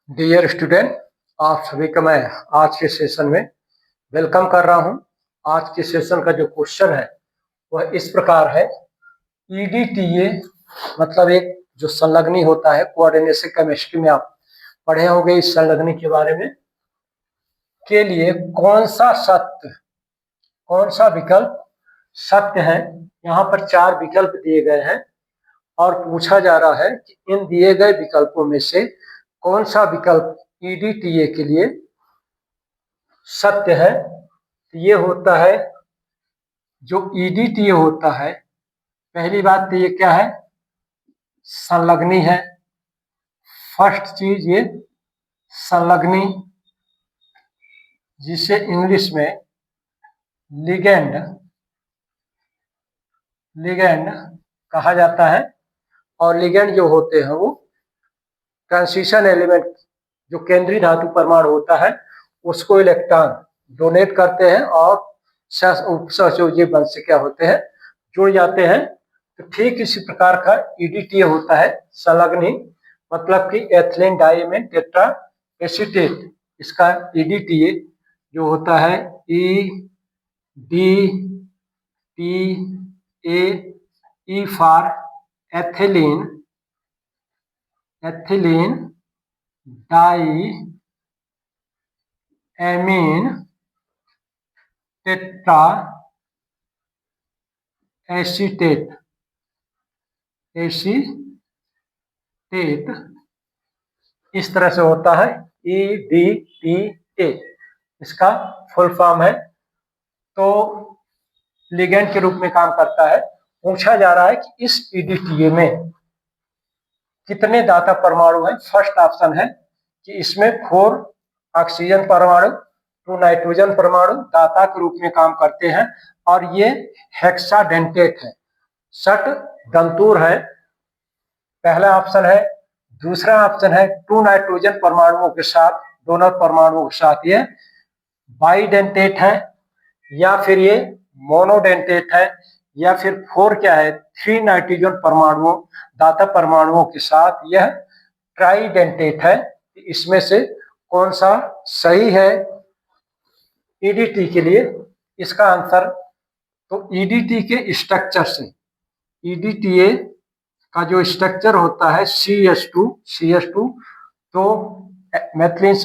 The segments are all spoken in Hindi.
डियर स्टूडेंट, आप सभी का मैं आज के सेशन में वेलकम कर रहा हूं। आज के सेशन का जो क्वेश्चन है वह इस प्रकार है। ईडीटीए मतलब एक जो संलग्नी होता है, कोऑर्डिनेशन केमिस्ट्री में आप पढ़े होंगे इस संलग्नी के बारे में। के लिए कौन सा विकल्प सत्य है। यहाँ पर 4 विकल्प दिए गए हैं और पूछा जा रहा है कि इन दिए गए विकल्पों में से कौन सा विकल्प ईडीटीए के लिए सत्य है। ये होता है, जो ईडीटीए होता है, पहली बात तो ये क्या है, संलग्नी है। फर्स्ट चीज ये संलग्नी, जिसे इंग्लिश में लिगेंड कहा जाता है। और लिगेंड जो होते हैं वो ट्रांजिशन एलिमेंट, जो केंद्रीय धातु परमाणु होता है, उसको इलेक्ट्रॉन डोनेट करते हैं और सहसंयोजी बंध से क्या होते हैं, जुड़ जाते हैं। तो ठीक इसी प्रकार का ईडीटीए होता है संलग्नी, मतलब कि एथिलीन डाइमीन टेट्रा एसीटेट। इसका ईडीटीए जो होता है E D T A, E for ethylene diamine tetra acetate इस तरह से होता है। EDTA इसका फुल फॉर्म है। तो लिगेंड के रूप में काम करता है। पूछा जा रहा है कि इस ईडीटीए में कितने दाता परमाणु हैं। फर्स्ट ऑप्शन है कि इसमें 4 ऑक्सीजन परमाणु, 2 नाइट्रोजन परमाणु दाता के रूप में काम करते हैं और ये हेक्साडेंटेट है, षट दंतुर है, पहला ऑप्शन है। दूसरा ऑप्शन है 2 नाइट्रोजन परमाणुओं के साथ, डोनर परमाणुओं के साथ ये बाइडेंटेट है, या फिर ये मोनोडेंटेट है, या फिर 4 क्या है, 3 नाइट्रोजन परमाणुओं दाता परमाणुओं के साथ यह ट्राइडेंटेट है। इसमें से कौन सा सही है ईडीटी के लिए। इसका आंसर, तो ईडीटी के स्ट्रक्चर से, ईडीटीए का जो स्ट्रक्चर होता है CH2, तो मैथिलीन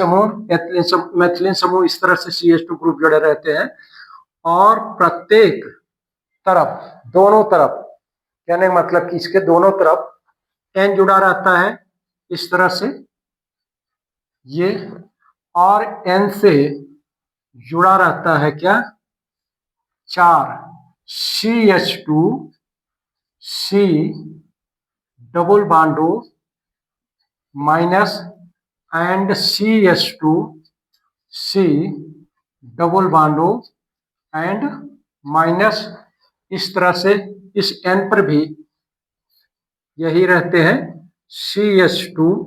समूह इस तरह से CH2 ग्रुप जुड़े रहते हैं और प्रत्येक तरफ, दोनों तरफ, कहने का मतलब कि इसके दोनों तरफ N जुड़ा रहता है इस तरह से ये, और N से जुड़ा रहता है क्या, 4 CH2 C double bond O minus and CH2 C double bond O and minus. इस तरह से इस N पर भी यही रहते हैं, CH2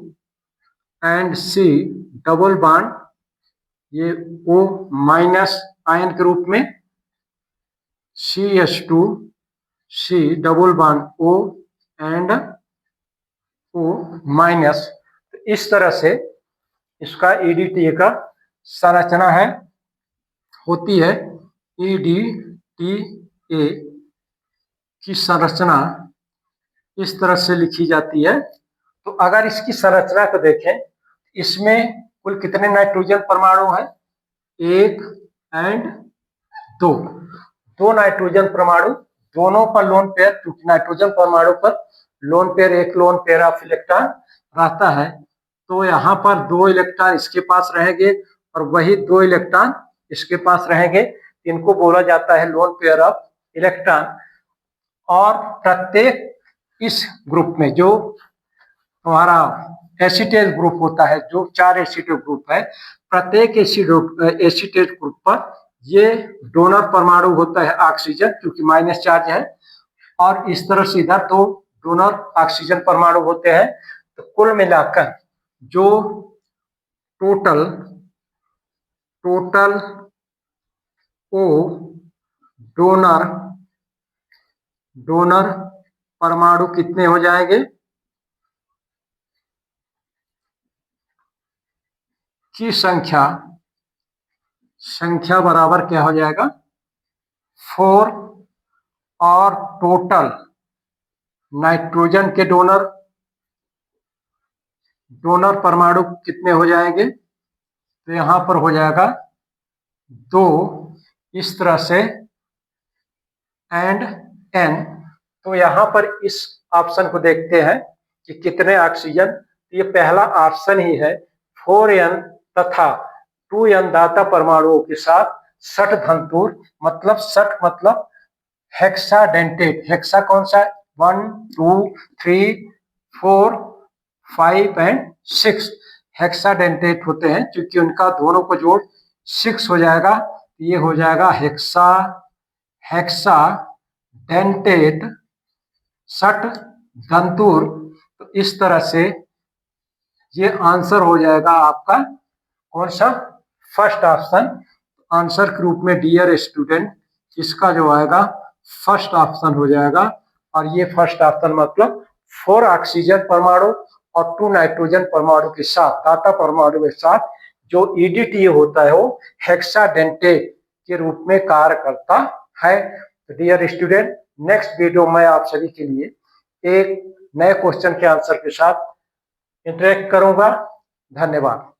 and C double bond, ये O माइनस आयन के रूप में, CH2 C double bond O and O minus. तो इस तरह से इसका ईडीटीए का संरचना है, होती है। ईडीटीए की संरचना इस तरह से लिखी जाती है। तो अगर इसकी संरचना को देखें, इसमें कुल कितने नाइट्रोजन परमाणु हैं, 1 एंड 2 नाइट्रोजन परमाणु, दोनों पर लोन पेयर, क्योंकि नाइट्रोजन परमाणु पर लोन पेयर, एक लोन पेयर ऑफ इलेक्ट्रॉन रहता है। तो यहाँ पर 2 इलेक्ट्रॉन इसके पास रहेंगे और वही 2 इलेक्ट्रॉन इसके पास रहेंगे। इनको बोला जाता है लोन पेयर ऑफ इलेक्ट्रॉन। और प्रत्येक इस ग्रुप में जो हमारा एसीटेट ग्रुप होता है, जो 4 एसीटेट ग्रुप है, प्रत्येक एसीटेट ग्रुप पर ये डोनर परमाणु होता है ऑक्सीजन, क्योंकि माइनस चार्ज है, और इस तरह से इधर 2 डोनर ऑक्सीजन परमाणु होते हैं। तो कुल मिलाकर जो टोटल ओ डोनर परमाणु कितने हो जाएंगे, की संख्या बराबर क्या हो जाएगा 4 और टोटल नाइट्रोजन के डोनर परमाणु कितने हो जाएंगे, तो यहां पर हो जाएगा 2 इस तरह से एंड एन। तो यहां पर इस ऑप्शन को देखते हैं कि कितने ऑक्सीजन, ये पहला ऑप्शन ही है 4n तथा 2n दाता परमाणुओं के साथ 60 धनतूर, मतलब 60 मतलब हेक्साडेंटेट। हेक्सा कौन सा है 1 2 3 4 5 एंड 6 हेक्साडेंटेट होते हैं, क्योंकि उनका दोनों को जोड़ 6 हो जाएगा। ये हो जाएगा हेक्साडेंटेट 60 धनतूर। तो इस तरह से ये आंसर हो जाएगा आपका कौन सा फर्स्ट ऑप्शन। आंसर के रूप में डियर स्टूडेंट इसका जो आएगा फर्स्ट ऑप्शन हो जाएगा। और ये फर्स्ट ऑप्शन मतलब 4 ऑक्सीजन परमाणु और 2 नाइट्रोजन परमाणु के साथ दाता परमाणु के साथ जो ईडीटी होता है वो हेक्साडेंटेट के रूप में कार्य करता है। डियर स्टूडेंट, नेक्स्ट वीडियो में आप सभी के लिए एक नए क्वेश्चन के आंसर के साथ इंटरेक्ट करूंगा। धन्यवाद।